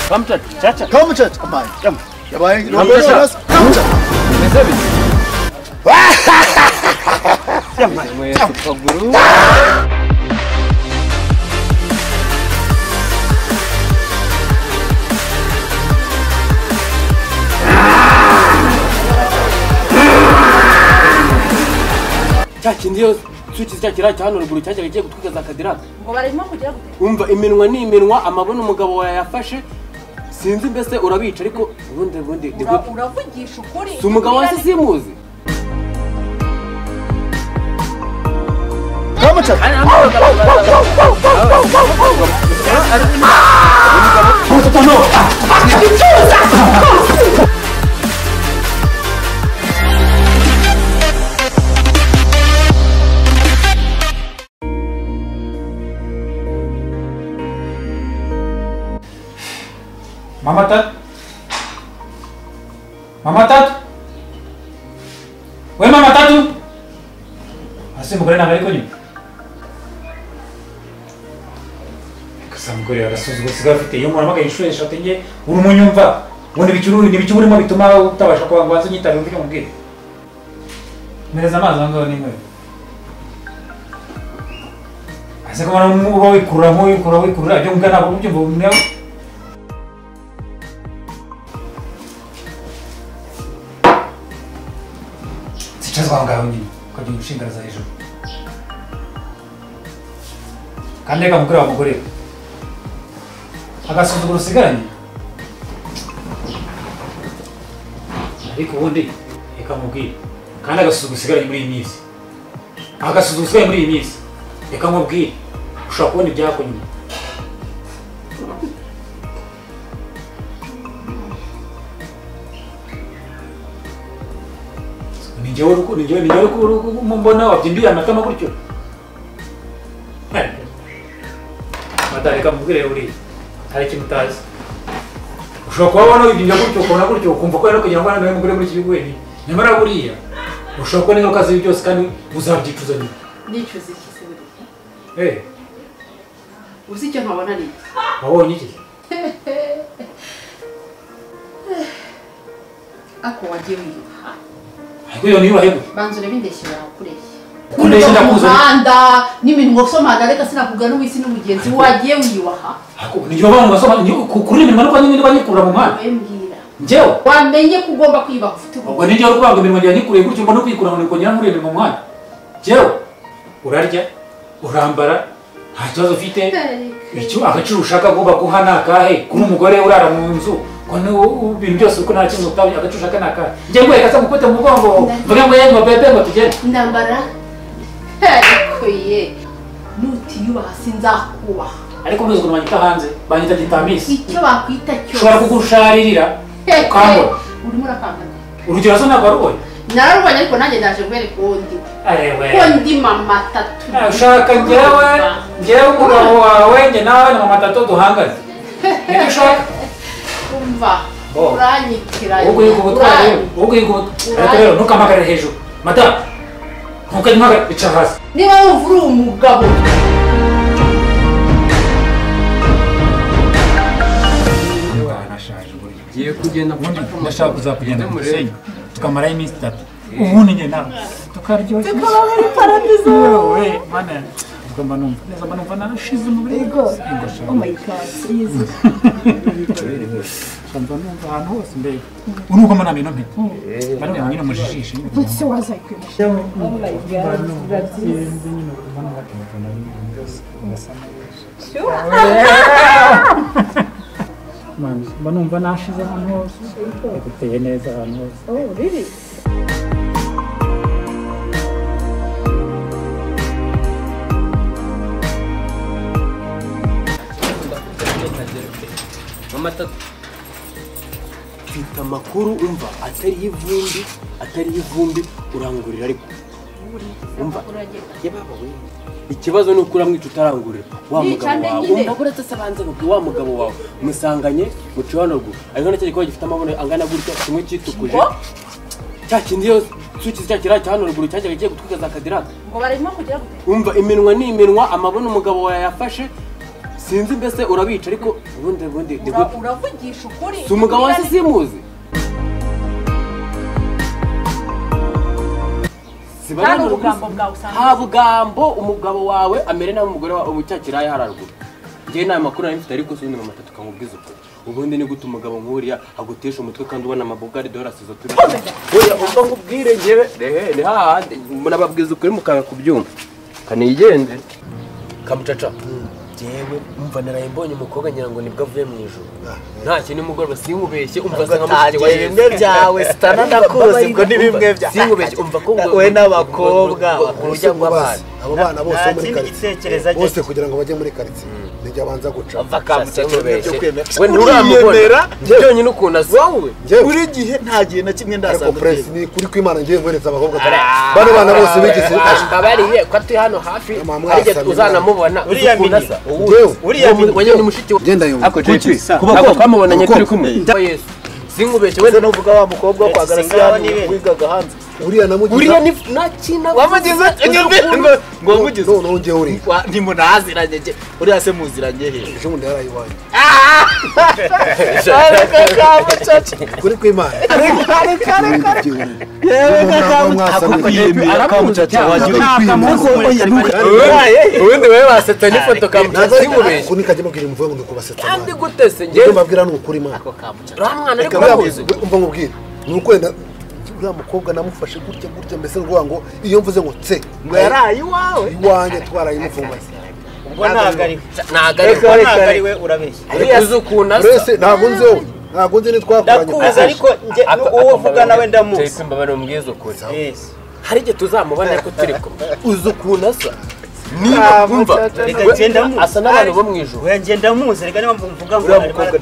KAMUCACA. KAMUCACA. Abaye. Yabaye. KAMUCACA. KAMUCACA. Mesabi. Yamaye kaguru. Kindi yo suki cyakira cyano ruguru cyajya giye gutwikaza kadiraka ngo barimo kugira gute umva iminwa ni iminwa amabona umugabo wawe yafashe sinzi mbese urabica ariko ubundi uravugisha ukuri umugabo wase simuzi KAMUCACA. Mama Tatu. We Mama Tatu. Ase mugore nabari ko nyuma. Kasamugore arasuzugo sigafite yo muramaga inshuro eshatu nge uri munyumva. Wone bicuru urimo bituma utabasha kwangwaza nyitari mvuge mubwire. Mereza amazi angaho nimwe. Ase ko mara mu wikurura byo ngana abo byumva umwe. Chazwa ngaho nyine kujya ushingaraza hejuru kandi reka mugore wa mugore agasuzuguro usigaranye ariko ubundi reka mubwire kandi agasuzuguro usigaranye muri iyi minsi agasuzuguro usigaranye muri iyi minsi reka mubwire ushobora kubona ibyako nyuma Ninjyewe mbona wabyindiye amatama gutyo matareka mubwire uri hari ikintu utazi ushobora kuba wabona wibyindiye gutyo ukabona gutyo ukumva ko rero kugira ngo nawe mugure muri iki gihugu ni nyamara buriya ushobora kubona ingaruka z'ibi byose kandi uzabyicuza nyuma nicuza iki se buriya uzi icyo nkabona ni iki wabonye iki ako wagiye wiyuha ariko iyo niyo bahego banzo rebe indeshyo yawe kureshya kureshya ndakuza muhanda n'iminwa usomana reka sinakugana n'uwisi n'umugenzi wagiye wiyuha ariko niyo bantu basoma kuri iminwa nuko nyine banyikura mu mwana wembwira njyewe wamenye ko ugomba kwibaha ufite ubwo ni njyewe urwanga iminwa yanjye nikuriye gutyo mbona kwikura ngo nikongera nkurebe mu mwana njyewe urarya urambara nta kibazo ufite icyo agaciro ushaka agomba kuha ni akahe kuri umugore urara mu nzu ibintu byose uko nta kintu utabi agaciro ushaka ni akahe njye ngo reka mukute mu mugongo mvuge ngo yego bebe ngo tugende ndambara ariko ye nutiyubaha sinzakubaha ariko muzi ukuntu banyita hanze banyita gitamisi icyo bakwita cyose ushobora kugusharirira ukambona urimo urakangana urugero so ntabwo warubonye nararubonye ariko nanjye ndaje nkwereka uwo ndi ko ndi Mama Tatu ushaka njyewe umugabo wawe njye nawe na Mama Tatu duhangaze nicyo ushaka umva uranyikiranye ubwo ariko rero ntukamagare hejuru madamu ntukajya ica hasi niba wumva uri umugabo giye kugenda ndashaka kuzakugenda mu Gisenyi tukamarayo iminsi 3 ubundi njye nawe tukaryoshya tukaba muri paradizo we mana ugomba numva neza numva narashize umubiri ego oh my god easy Samba numva ahantu hose mbere unuko mana mino mpe bari nyine mujijishe ndetse wazayikwimisha oh my god sinzi nyine kubona bakimvana byose ngasana man mba numva nashize ahantu hose guteye neza ahantu hose oh really Mama Tatu mfite amakuru umva atari ivumbi urangurira ariko umva yebaba we ikibazo ni ukura mwica utarangurira wa mugabo wawe umva buretse sabanze ngo wa mugabo wawe musanganye mu ciwanurwa ariko nacyo gikora gifite amabono angana gutya kimwe citukuje cya kindi yo suki cyakira cyano ruguru cyajya giye gutwikaza kadiraka ngo barimo kugira gute umva iminwa ni iminwa amabono umugabo wawe yafashe sinzi mbese urabica ariko ubundi uravugisha ukuri si umugabo wase simuzi ha bugambo umugabo wawe amere nawe umugore wawe ubucyakiraye hararuguru ngewe nta makuru nari mfite ariko sundi mama tatu kamubwiza ukuri ubundi ni gute umugabo nk'uriya agutesha umutwe kandi ubona amabogari dorasizo turi oya ubwo ngubwire ngewe ni hahandi munababwiza ukuri mukanga kubyumva kanigende kamucaca jewe umva naraye mbonye umukobwa ngira ngo nibwo avuye mu ijuru nta kintu mugoroba sinkubeshye umva se nkamushiki wa Yesu bimwe byawe sitana nakuzi ubwo ni bimwe bya sinkubeshye umva ko we n'abakobwa urya rw'abana abo bana bose muri karitsiye bose kugira ngo bajye muri karitsiye nijya banza guca umva kamucaca byo kwemera we nturamubona byonyine ukuntu asa wowe buri gihe nta gihe na kimwe ndasanga press ni kuri kwimana ngiye ngwereza abakobwa bano bana bose bigize kabariye ko ati hano hafi arije uzanamubona uriya wajye ni mushiki genda yumva ako JP kuba kamubonanye turi kumwe Yesu sinkubeshye wese no vuga wa mukobwa wo kwa Garasiya wigaga hanze uriya namugize uriya ni nakina wamugize ngo wamugize no nonge uri ni munaziranye uriya se muziranye he ejo mundi yarayiwanye kuri kwimana ubundi wewe baseta n'ifoto kamucaca sinkubeshye kuni kajye mubwira imvugo ngo kubasetsa kandi gutese ngiye mbabwira n'ukuri mana ramwana ariko bamuzi umva ngubwira nuko uriya mukobwa namufashe gutya mbese ngo ngo iyo mvuze ngo tse ngo yaraye iwawe iwanjye twarayimufungaye ubwo nagari we urabeshya ariko uzukuna se ntabwo nzi wowe ntabwo nzi nitwakoranye ndakuza ariko nje uwo uvuga nawe ndamuzi JP mbabana umbwiza ukuri hari igihe tuzamubona ariko turi kumwe uzukuna sa niba umva asa n'abantu bo mu ijuru we ngenda muzi reka niba mvuga ngo uriya mukobwa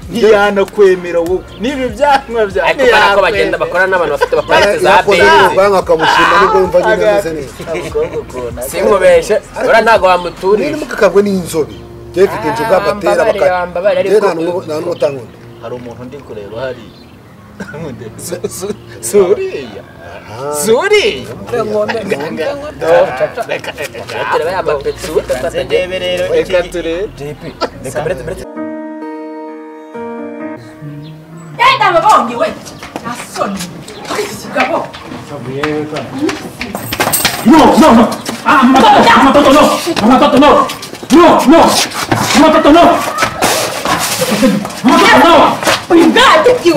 ntiyanakwemera wowe nibi byanwa bya ariko bagenda bakora n'abantu bafite baparite za bezi banga kamushima nibwo yumva nyine neza neza sinkubeshe ura ntago wamuturira ni mukakagwe n'inzobe je mfite injuga batera bakagera nta n'umutangunda hari umuntu ndi kureba hari suriya suriya reka turebe ya mapetsu ndebe rero reka turebe JP reka mbere yenda babonye we nasoni kigabo No. Matoto no. Cuidado que o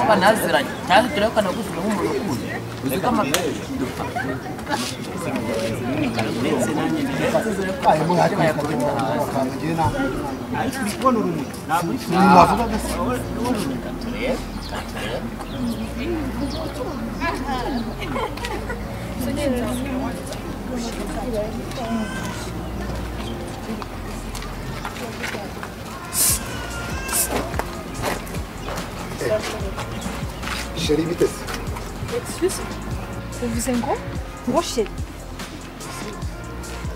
banaziranye cyane turebe ko nagusura nk'umuntu ukuze uzi ko Chérie, vitesse. Excuse. Uvuze ngo sheri.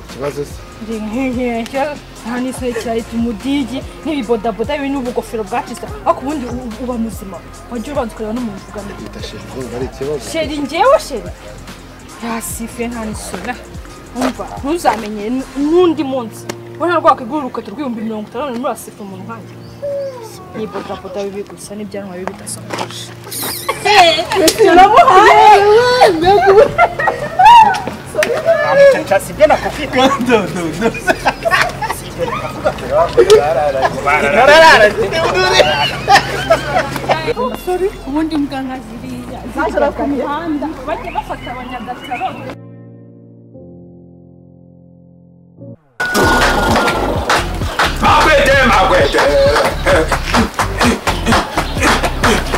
Ikibazo se. Nta n'isekera umudigi n'ibibodaboda ibi n'ubugofero bwacize ariko ubundi uba muzima wajya ubanza ukareba n'umuntu uvugana Bita chérie, ngo ari ikibazo. sheri njyewe sheri yasifuye nta n'isura umva ntuzamenye n'undi munsi we nta rwakwigura urukweto rw'ibihumbi 50 muri asifu umuntu nkanjye ni bodaboda bibi gusa n'ibyanwa bibi bidasokoje sibyo nakufika ubundi mbwa nka ziriya zagera ku mihanda bajya bafata abanyagataro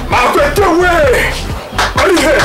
Makwete we! Ari he!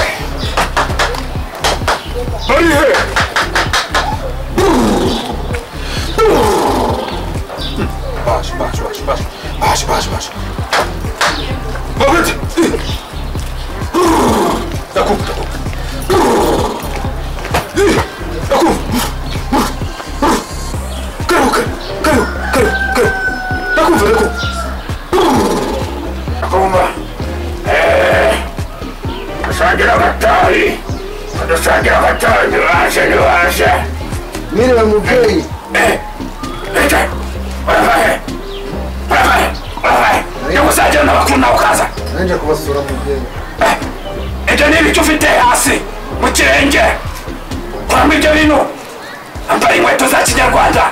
Adusangira agatari niwaje. Mwiriwe mubyeyi. Yakusajya n'abakunda ukaza. Nanje kubasura mubyeyi. Ibyo ni ibicyo ufite hasi mu kirenge. Kuramo ibyo bintu. Ambara inkweto za kinyarwanda.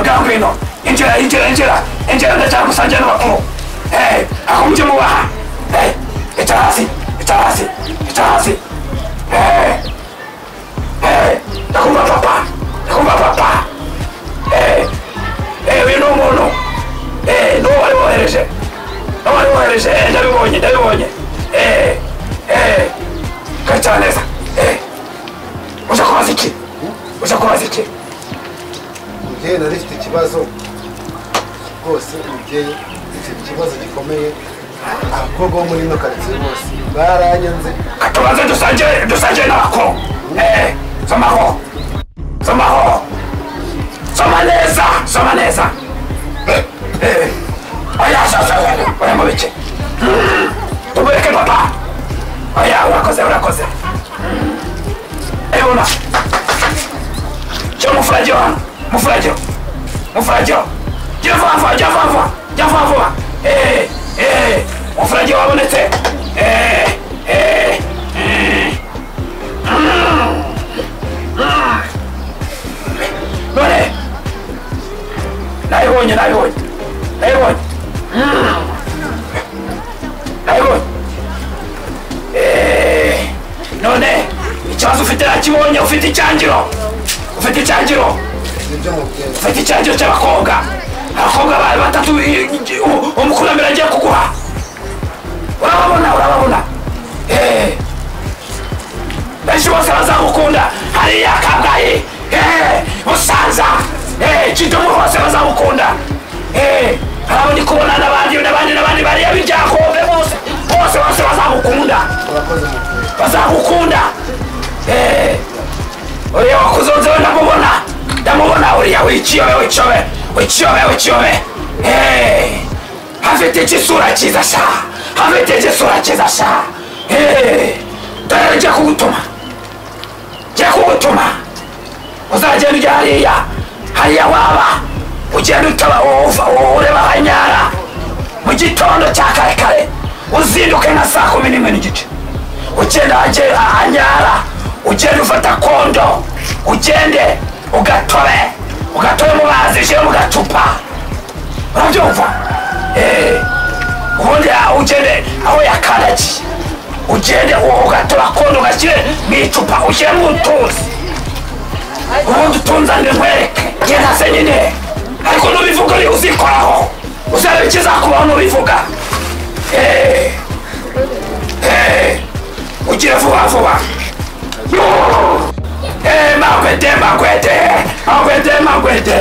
Gangwino. Injira ndashaka gusangira n'abakuru. Akumuje mubaha. Icara hasi. Ndakumva papa. Uyu ni umuntu. N'uwo wari wohereje. Ndabibonye. Kwicara neza. Uja kubaza iki? Mubyeyi nari mfite ikibazo rwose mubyeyi mfite ikibazo gikomeye abakobwa bo muri ino karitsiye bose baranyanze katubaze dusangire n'abakuru somaho soma neza oya mu biki tumureke papa oya urakoze ebona cyo mufuragio jya vuba mufuragio wabonetse none nayibonye none ikibazo ufite nakibonye ufite icyangiro cy'abakobwa bari batatu umukurambere agiye kuguha urababona benshi bose bazagukunda hariya Kabgayi Busanza Kidomo bose bazagukunda harabo ndi kubona n'abandi bariya b'ibyakombe bose bazagukunda uriya wakuzonzewe ndamubona uriya wikiyobe afite igisura cyiza sha dore ngiye kugutuma uzagenda ujya hariya waba ugenda ureba hanyara mu gitondo cya kare uzinduke nka saa 11:15 ugenda hanyara ugenda ufata kondo ugende ugatobe mu mazi ushyire mu gacupa urabyumva ubundi ugende aho yakaragiye ugende ugatoba kondo ugashyire mu icupa ushyire mu utuzi ubundi utunzanire nkwereke genda se nyine ariko nubivuga uzikoraho uzareba ikizakubaho nubivuga ugire vuba magwede